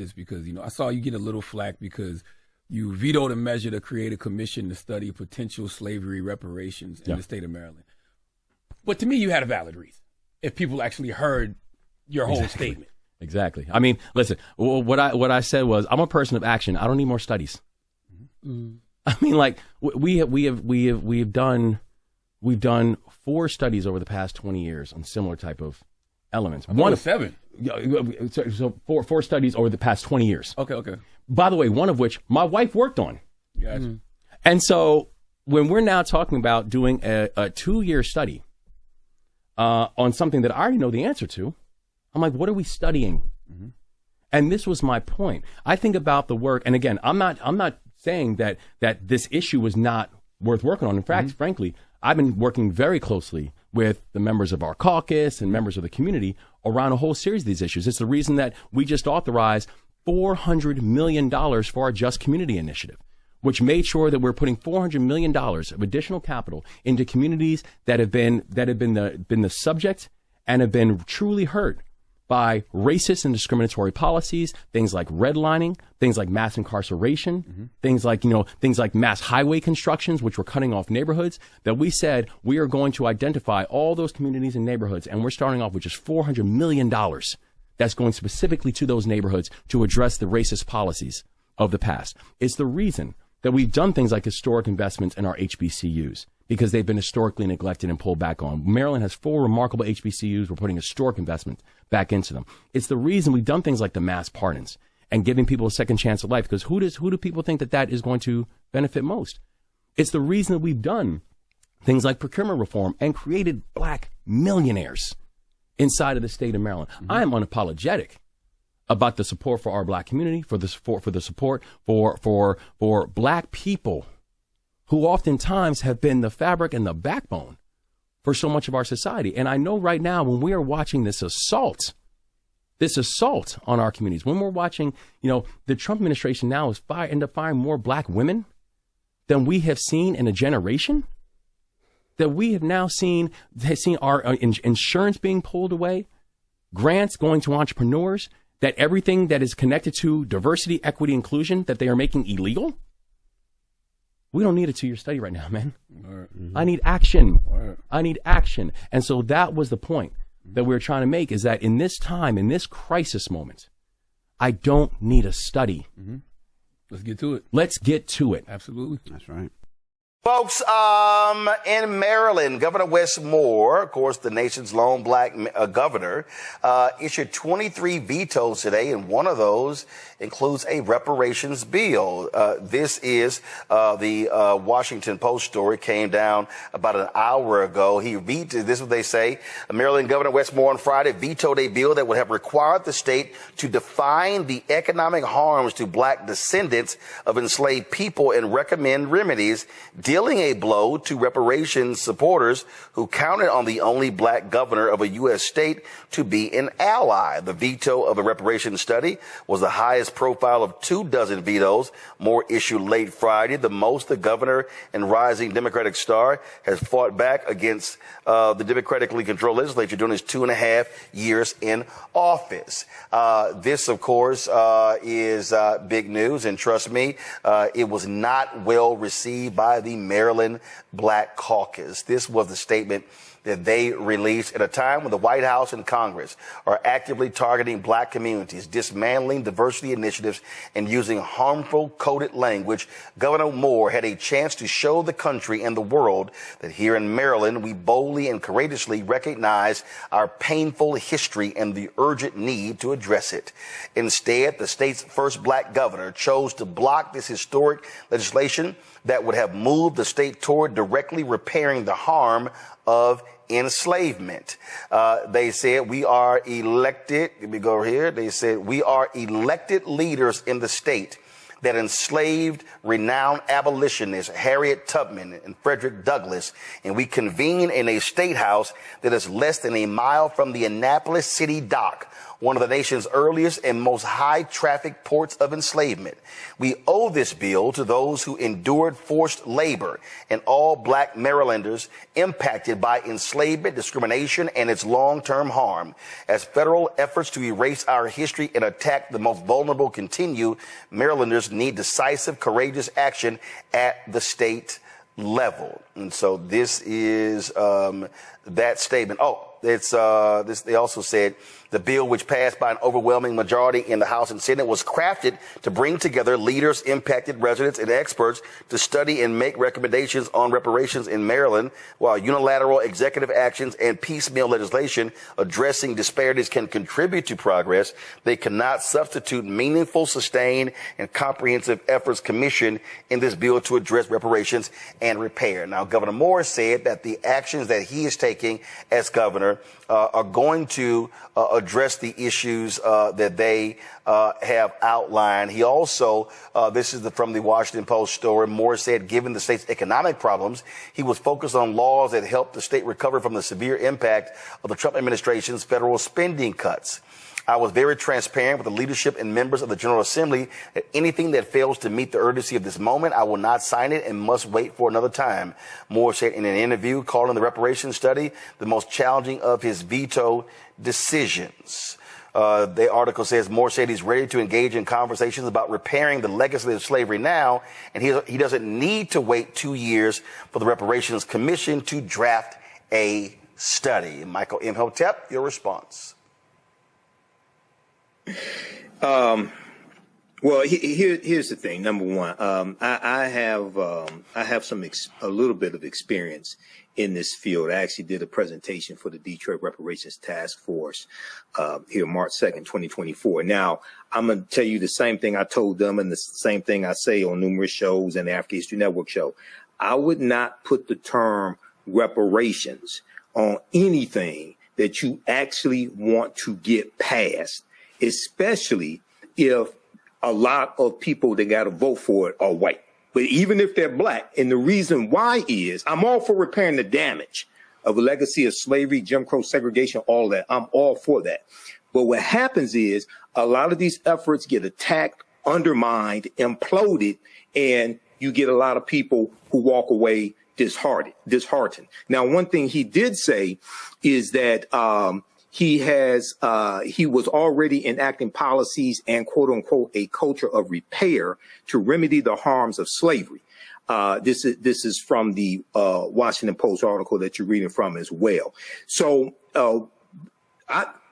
this because, I saw you get a little flack because you vetoed a measure to create a commission to study potential slavery reparations in the state of Maryland. But to me, you had a valid reason if people actually heard your whole statement. Exactly. I mean, listen, what I said was, I'm a person of action. I don't need more studies. Mm-hmm. I mean, like we've done 4 studies over the past 20 years on similar type of elements. One of 7. So four studies over the past 20 years. Okay. By the way, one of which my wife worked on. Gotcha. Mm-hmm. And so when we're now talking about doing a 2-year study on something that I already know the answer to, I'm like, what are we studying? Mm-hmm. And this was my point. I think about the work, and again, I'm not saying that this issue was not worth working on. In fact, frankly, I've been working very closely with the members of our caucus and members of the community around a whole series of these issues. It's the reason that we just authorized $400 million for our Just Community Initiative, which made sure that we're putting $400 million of additional capital into communities that have been the subject and have been truly hurt by racist and discriminatory policies, things like redlining, things like mass incarceration, things like mass highway constructions, which were cutting off neighborhoods, that we said we are going to identify all those communities and neighborhoods, and we're starting off with just $400 million that's going specifically to those neighborhoods to address the racist policies of the past. It's the reason that we've done things like historic investments in our HBCUs, because they've been historically neglected and pulled back on. Maryland has 4 remarkable HBCUs. We're putting historic investment back into them. It's the reason we've done things like the mass pardons and giving people a second chance at life, because who do people think that is going to benefit most? It's the reason that we've done things like procurement reform and created black millionaires inside of the state of Maryland. I am unapologetic about the support for our black community, for the support for black people who oftentimes have been the fabric and the backbone for so much of our society. And I know right now, when we are watching this assault on our communities, when we're watching, the Trump administration now is end up firing more black women than we have seen in a generation, that we have now seen our insurance being pulled away, grants going to entrepreneurs, that everything that is connected to diversity, equity, inclusion, that they are making illegal. We don't need a 2-year study right now, man. Mm-hmm. I need action. I need action. And so that was the point that we were trying to make, is that in this time, in this crisis moment, I don't need a study. Mm-hmm. Let's get to it. Let's get to it. Absolutely. That's right. Folks, in Maryland, Governor Wes Moore, of course, the nation's lone black governor, issued 23 vetoes today, and one of those includes a reparations bill. This is the Washington Post story, came down about an hour ago. He vetoed, this is what they say, Maryland Governor Wes Moore on Friday vetoed a bill that would have required the state to define the economic harms to black descendants of enslaved people and recommend remedies, dealing a blow to reparations supporters who counted on the only black governor of a U.S. state to be an ally. The veto of the reparations study was the highest profile of 24 vetoes. Moore issued late Friday, the most the governor and rising Democratic star has fought back against the democratically controlled legislature during his 2.5 years in office. This, of course, is big news, and trust me, it was not well received by the Maryland Black Caucus. This was the statement that they released at a time when the White House and Congress are actively targeting black communities, dismantling diversity initiatives, and using harmful coded language. Governor Moore had a chance to show the country and the world that here in Maryland, we boldly and courageously recognize our painful history and the urgent need to address it. Instead, the state's first black governor chose to block this historic legislation that would have moved the state toward directly repairing the harm of enslavement. They said we are elected. Let me go over here. They said we are elected leaders in the state that enslaved renowned abolitionists Harriet Tubman and Frederick Douglass, and we convene in a state house that is less than a mile from the Annapolis City dock one of the nation's earliest and most high-traffic ports of enslavement. We owe this bill to those who endured forced labor and all black Marylanders impacted by enslavement, discrimination, and its long-term harm. As federal efforts to erase our history and attack the most vulnerable continue, Marylanders need decisive, courageous action at the state level. And so this is that statement. Oh, it's this. They also said the bill, which passed by an overwhelming majority in the House and Senate, was crafted to bring together leaders, impacted residents, and experts to study and make recommendations on reparations in Maryland. While unilateral executive actions and piecemeal legislation addressing disparities can contribute to progress, they cannot substitute meaningful, sustained, and comprehensive efforts commissioned in this bill to address reparations and repair. Now, Governor Moore said that the actions that he is taking as governor are going to address the issues that they have outlined. He also, this is from the Washington Post story, Moore said, given the state's economic problems, he was focused on laws that help the state recover from the severe impact of the Trump administration's federal spending cuts. I was very transparent with the leadership and members of the General Assembly that anything that fails to meet the urgency of this moment, I will not sign it and must wait for another time. Moore said in an interview calling the reparations study the most challenging of his veto decisions. The article says Moore said he's ready to engage in conversations about repairing the legacy of slavery now, and he doesn't need to wait 2 years for the Reparations Commission to draft a study. Michael Imhotep, your response. Well, here's the thing. Number one, I have a little bit of experience in this field. I actually did a presentation for the Detroit Reparations Task Force here March 2nd, 2024. Now, I'm going to tell you the same thing I told them and the same thing I say on numerous shows and the African History Network show. I would not put the term reparations on anything that you actually want to get passed, especially if a lot of people that got to vote for it are white. But even if they're black, and the reason why is I'm all for repairing the damage of a legacy of slavery, Jim Crow, segregation, all that. I'm all for that. But what happens is a lot of these efforts get attacked, undermined, imploded, and you get a lot of people who walk away disheartened. Now, one thing he did say is that he was already enacting policies and quote unquote a culture of repair to remedy the harms of slavery. This is from the Washington Post article that you're reading from as well. So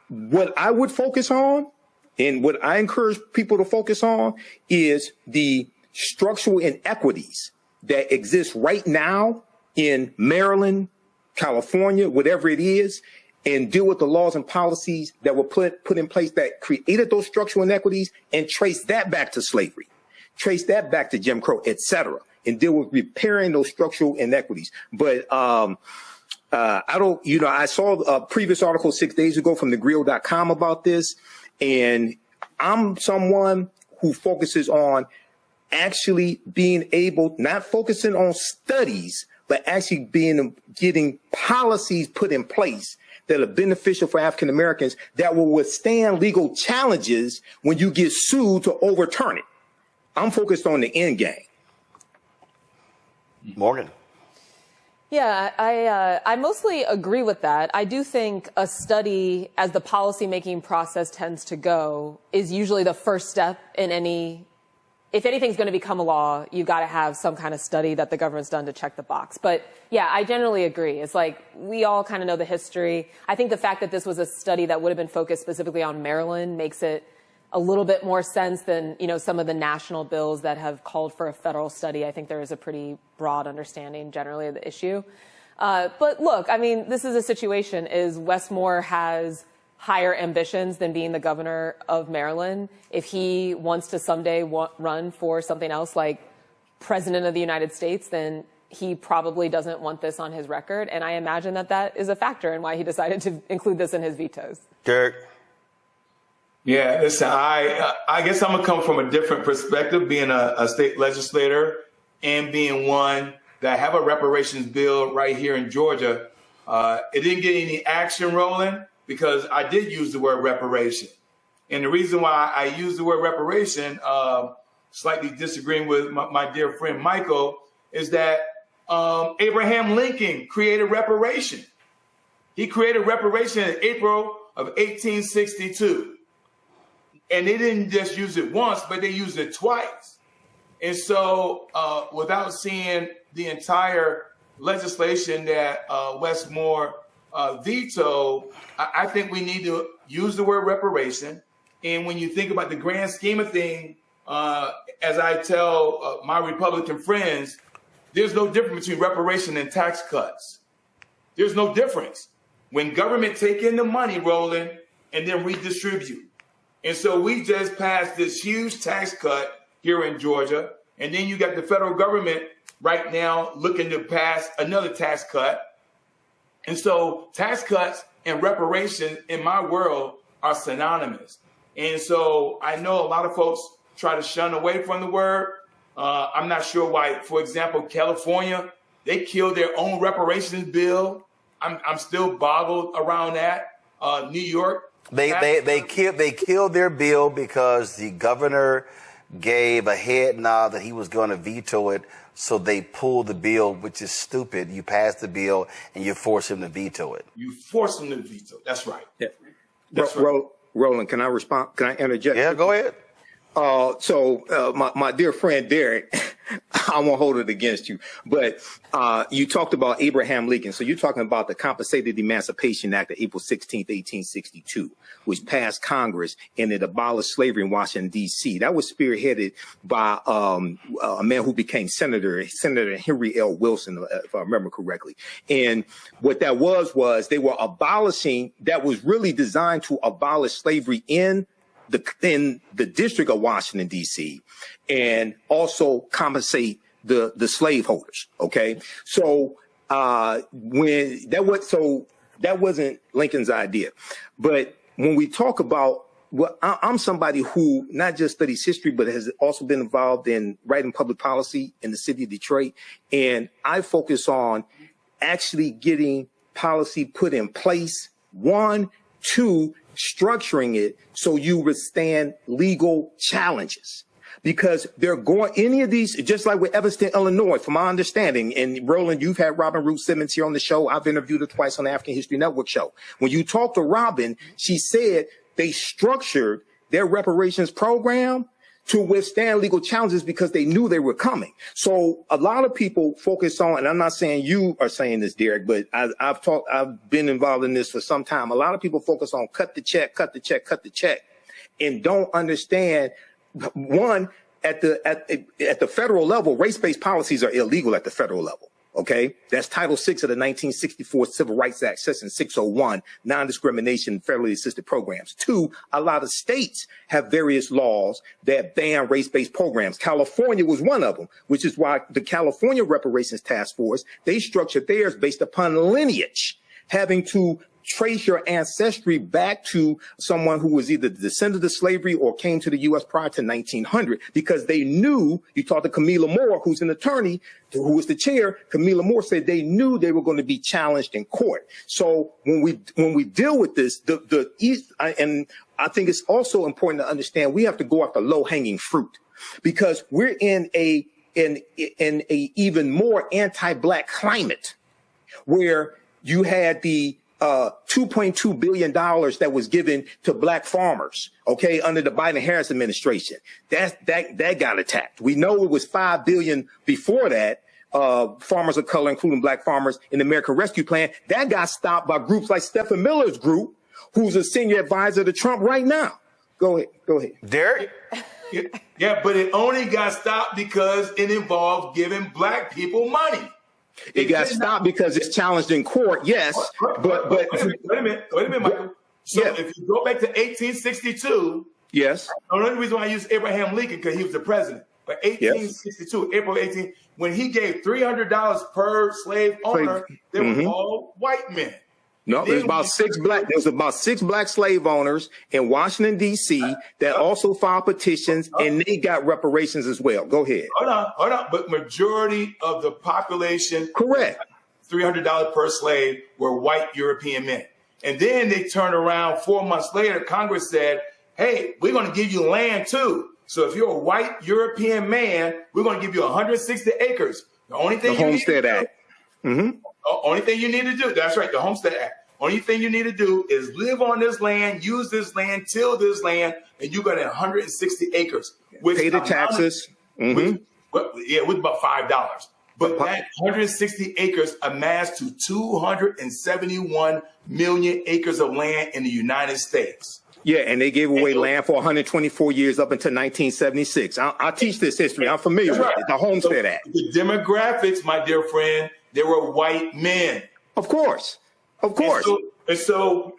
what I would focus on and what I encourage people to focus on is the structural inequities that exist right now in Maryland, California, whatever it is, and deal with the laws and policies that were put in place that created those structural inequities and trace that back to slavery, trace that back to Jim Crow, et cetera, and deal with repairing those structural inequities. But I saw a previous article 6 days ago from thegrill.com about this, and I'm someone who focuses on actually being able, not focusing on studies, but actually getting policies put in place that are beneficial for African Americans that will withstand legal challenges when you get sued to overturn it. I'm focused on the end game. Morgan. Yeah, I mostly agree with that. I do think a study, as the policymaking process tends to go, is usually the first step in any. If anything's going to become a law, you've got to have some kind of study that the government's done to check the box. But yeah, I generally agree. It's like we all kind of know the history. I think the fact that this was a study that would have been focused specifically on Maryland makes it a little bit more sense than, some of the national bills that have called for a federal study. I think there is a pretty broad understanding generally of the issue. But look, I mean, this is a situation is Wes Moore has higher ambitions than being the governor of Maryland. If he wants to someday run for something else like president of the United States, then he probably doesn't want this on his record. And I imagine that is a factor in why he decided to include this in his vetoes. Derek. Yeah, listen, I guess I'm going to come from a different perspective, being a state legislator and being one that have a reparations bill right here in Georgia. It didn't get any action rolling, because I did use the word reparation. And the reason why I use the word reparation, slightly disagreeing with my dear friend Michael, is that Abraham Lincoln created reparation. He created reparation in April of 1862. And they didn't just use it once, but they used it twice. And so without seeing the entire legislation that Wes Moore vetoed, I think we need to use the word reparation. And when you think about the grand scheme of things, as I tell my Republican friends, there's no difference between reparation and tax cuts. There's no difference. When government take in the money, Roland, and then redistribute. And so we just passed this huge tax cut here in Georgia. And then you got the federal government right now looking to pass another tax cut. And so tax cuts and reparation in my world are synonymous. And so I know a lot of folks try to shun away from the word. I'm not sure why, for example, California, they killed their own reparations bill. I'm still boggled around that. New York. They killed their bill because the governor gave a head nod that he was going to veto it. So they pulled the bill, which is stupid. You pass the bill and you force him to veto it. You force him to veto. That's right. Yeah. That's right. Roland, can I respond? Can I interject? Yeah, go ahead. My dear friend Derek, I won't hold it against you, but you talked about Abraham Lincoln. So you're talking about the Compensated Emancipation Act of April 16th, 1862, which passed Congress and it abolished slavery in Washington, D.C. That was spearheaded by a man who became Senator Henry L. Wilson, if I remember correctly. And what that was they were abolishing, that was really designed to abolish slavery in the district of Washington, D.C., and also compensate the slaveholders. OK, so that wasn't Lincoln's idea. But when we talk about, well, I'm somebody who not just studies history, but has also been involved in writing public policy in the city of Detroit. And I focus on actually getting policy put in place. 1, 2, structuring it so you withstand legal challenges, because they're going, any of these, just like with Evanston, Illinois, from my understanding, and Roland, you've had Robin Ruth Simmons here on the show. I've interviewed her twice on the African History Network show. When you talk to Robin, she said they structured their reparations program to withstand legal challenges because they knew they were coming. So a lot of people focus on, and I'm not saying you are saying this, Derek, but I've been involved in this for some time. A lot of people focus on cut the check, and don't understand, one, at the federal level, race-based policies are illegal at the federal level. Okay, that's Title VI of the 1964 Civil Rights Act, Section 601, non-discrimination, federally assisted programs. 2, a lot of states have various laws that ban race-based programs. California was one of them, which is why the California Reparations Task Force, they structured theirs based upon lineage, having to trace your ancestry back to someone who was either the descendant of slavery or came to the U.S. prior to 1900, because they knew, you talked to Camilla Moore, who's an attorney, who was the chair. Camilla Moore said they knew they were going to be challenged in court. So when we deal with this, and I think it's also important to understand, we have to go after low-hanging fruit, because we're in a even more anti-black climate, where you had the $2.2 billion that was given to black farmers, okay, under the Biden-Harris administration. That got attacked. We know it was $5 billion before that, farmers of color, including black farmers, in the American Rescue Plan. That got stopped by groups like Stephen Miller's group, who's a senior advisor to Trump right now. Go ahead. Derek? Yeah, but it only got stopped because it involved giving black people money. It got stopped because it's challenged in court, yes. But wait a minute, Michael. So if you go back to 1862, yes. The only reason why I use Abraham Lincoln because he was the president. But 1862, April 18, when he gave $300 per slave owner, they were all white men. No, there's about six black slave owners in Washington, D.C. that also filed petitions, and they got reparations as well. Go ahead. Hold on. But majority of the population, correct, $300 per slave, were white European men. And then they turned around 4 months later. Congress said, hey, we're going to give you land too. So if you're a white European man, we're going to give you 160 acres. The only thing the Homestead Act. Only thing you need to do, that's right, the Homestead Act. Only thing you need to do is live on this land, use this land, till this land, and you got 160 acres. Pay the taxes. With about $5. But that 160 acres amassed to 271 million acres of land in the United States. Yeah, and they gave away land for 124 years up until 1976. I teach this history. I'm familiar with it. The Homestead Act. The demographics, my dear friend, they were white men. Of course. Of course. And so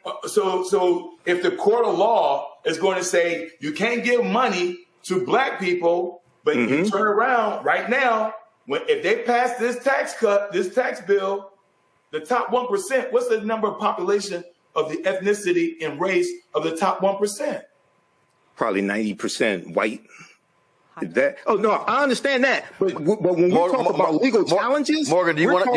if the court of law is going to say you can't give money to black people, but you turn around right now, if they pass this tax bill, the top 1%, what's the number of population of the ethnicity and race of the top 1%? Probably 90% white. That? Oh no, I understand that. But when we talk about legal challenges, Morgan, do you want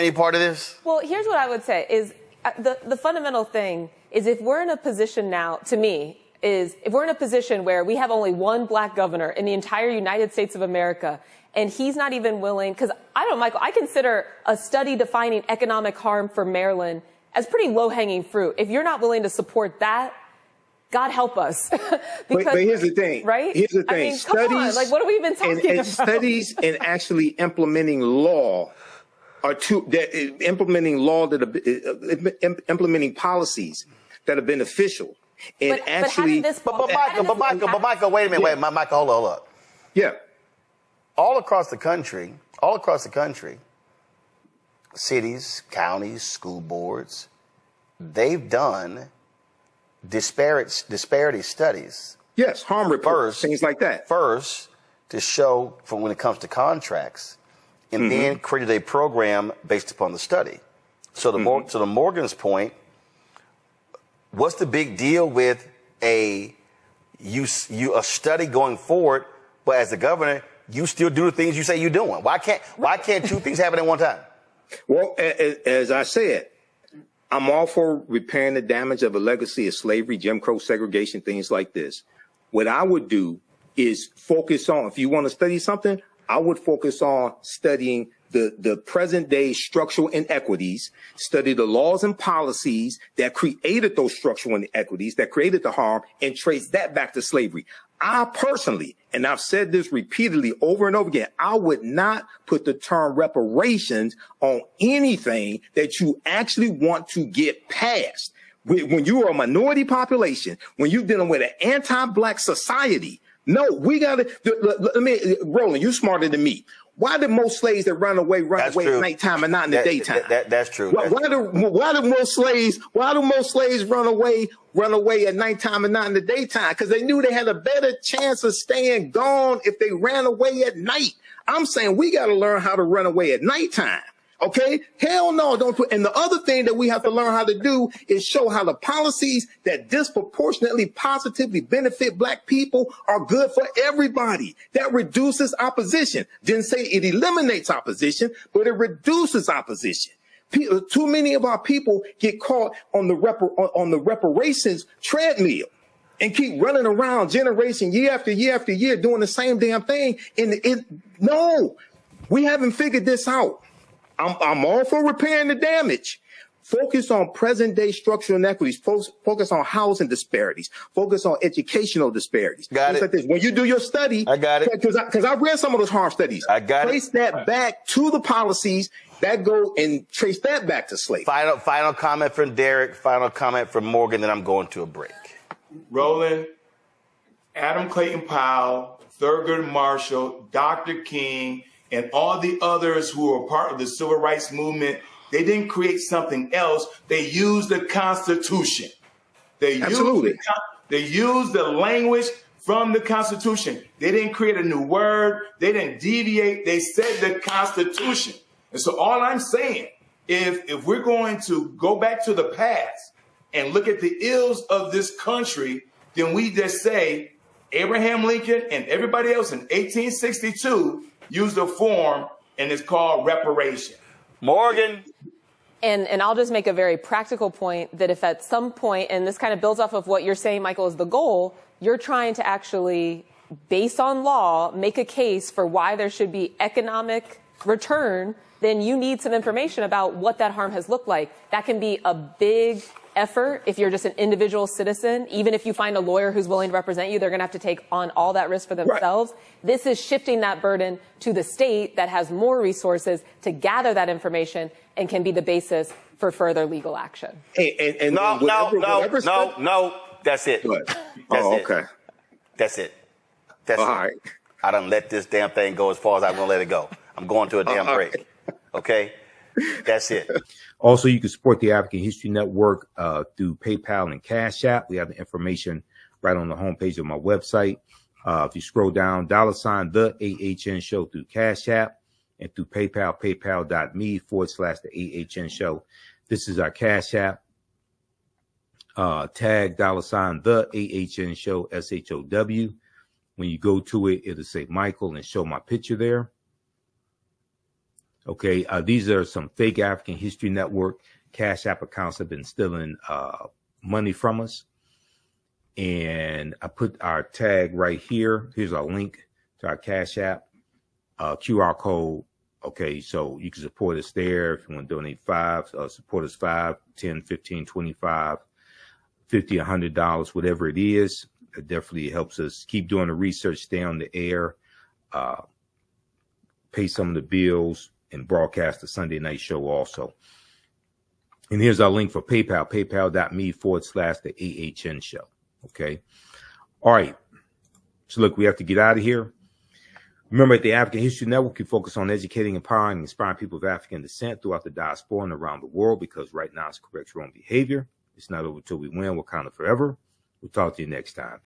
any part of this? Well, here's what I would say is the fundamental thing is if we're in a position now, to me, is if we're in a position where we have only one black governor in the entire United States of America, and he's not even willing, because I don't know, Michael, I consider a study defining economic harm for Maryland as pretty low-hanging fruit. If you're not willing to support that, God help us. But here's the thing, right? Here's the thing. I mean, come on, like, what have we been talking about? Studies and actually implementing law are implementing policies that are beneficial. And but Michael, wait a minute, Michael, hold up. Yeah. All across the country, cities, counties, school boards, they've done disparity studies. Yes, harm reports, things like that. First, to show from when it comes to contracts, and then created a program based upon the study. So to Morgan's point, what's the big deal with a study going forward, but as the governor, you still do the things you say you're doing? Why can't two things happen at one time? Well, as I said, I'm all for repairing the damage of a legacy of slavery, Jim Crow segregation, things like this. What I would do is focus on, if you want to study something, I would focus on studying the present day structural inequities, study the laws and policies that created those structural inequities, that created the harm, and trace that back to slavery. I personally, and I've said this repeatedly over and over again, I would not put the term reparations on anything that you actually want to get past. When you are a minority population, when you're dealing with an anti-black society, no, we got to, Roland, you're smarter than me. Why do most slaves that run away at nighttime and not in the daytime? That's true. Why do most slaves run away at nighttime and not in the daytime? Because they knew they had a better chance of staying gone if they ran away at night. I'm saying we got to learn how to run away at nighttime. Okay? Hell no, don't put. And the other thing that we have to learn how to do is show how the policies that disproportionately positively benefit black people are good for everybody. That reduces opposition. Didn't say it eliminates opposition, but it reduces opposition. Too many of our people get caught on the reparations treadmill and keep running around generation year after year after year doing the same damn thing. No, we haven't figured this out. I'm all for repairing the damage. Focus on present day structural inequities. Focus on housing disparities. Focus on educational disparities. Got it. Like this. When you do your study, I got it. Because I read some of those harm studies. I got Trace that back to the policies that go and trace that back to slavery. Final comment from Derek. Final comment from Morgan. Then I'm going to a break. Roland, Adam Clayton Powell, Thurgood Marshall, Dr. King, and all the others who were part of the civil rights movement, they didn't create something else. They used the Constitution. They used the language from the Constitution. They didn't create a new word. They didn't deviate. They said the Constitution. And so all I'm saying, if we're going to go back to the past and look at the ills of this country, then we just say Abraham Lincoln and everybody else in 1862 used a form, and it's called reparation. Morgan. And I'll just make a very practical point that if at some point, and this kind of builds off of what you're saying, Michael, is the goal, you're trying to actually, based on law, make a case for why there should be economic return, then you need some information about what that harm has looked like. That can be a big effort if you're just an individual citizen. Even if you find a lawyer who's willing to represent you, they're going to have to take on all that risk for themselves. Right. This is shifting that burden to the state that has more resources to gather that information and can be the basis for further legal action. And no, that's it. Okay. That's it. That's all right. I done let this damn thing go as far as I'm going to let it go. I'm going to a damn break. Right. Okay? That's it. Also, you can support the African History Network through PayPal and Cash App. We have the information right on the homepage of my website. If you scroll down, $ the AHN Show through Cash App and through PayPal, paypal.me/the AHN Show. This is our Cash App. Tag $ the AHN Show, SHOW. When you go to it, it'll say Michael and show my picture there. Okay, these are some fake African History Network Cash App accounts have been stealing money from us. And I put our tag right here. Here's our link to our Cash App, QR code. Okay, so you can support us there if you want to donate support us $5, $10, $15, $25, $50, $100, whatever it is. It definitely helps us keep doing the research, stay on the air, pay some of the bills, and broadcast the Sunday night show also. And here's our link for PayPal, paypal.me/the AHN Show. Okay. All right. So look, we have to get out of here. Remember, at the African History Network, we focus on educating, empowering, and inspiring people of African descent throughout the diaspora and around the world, because right now it's correct your own behavior. It's not over till we win. We're kind of forever. We'll talk to you next time.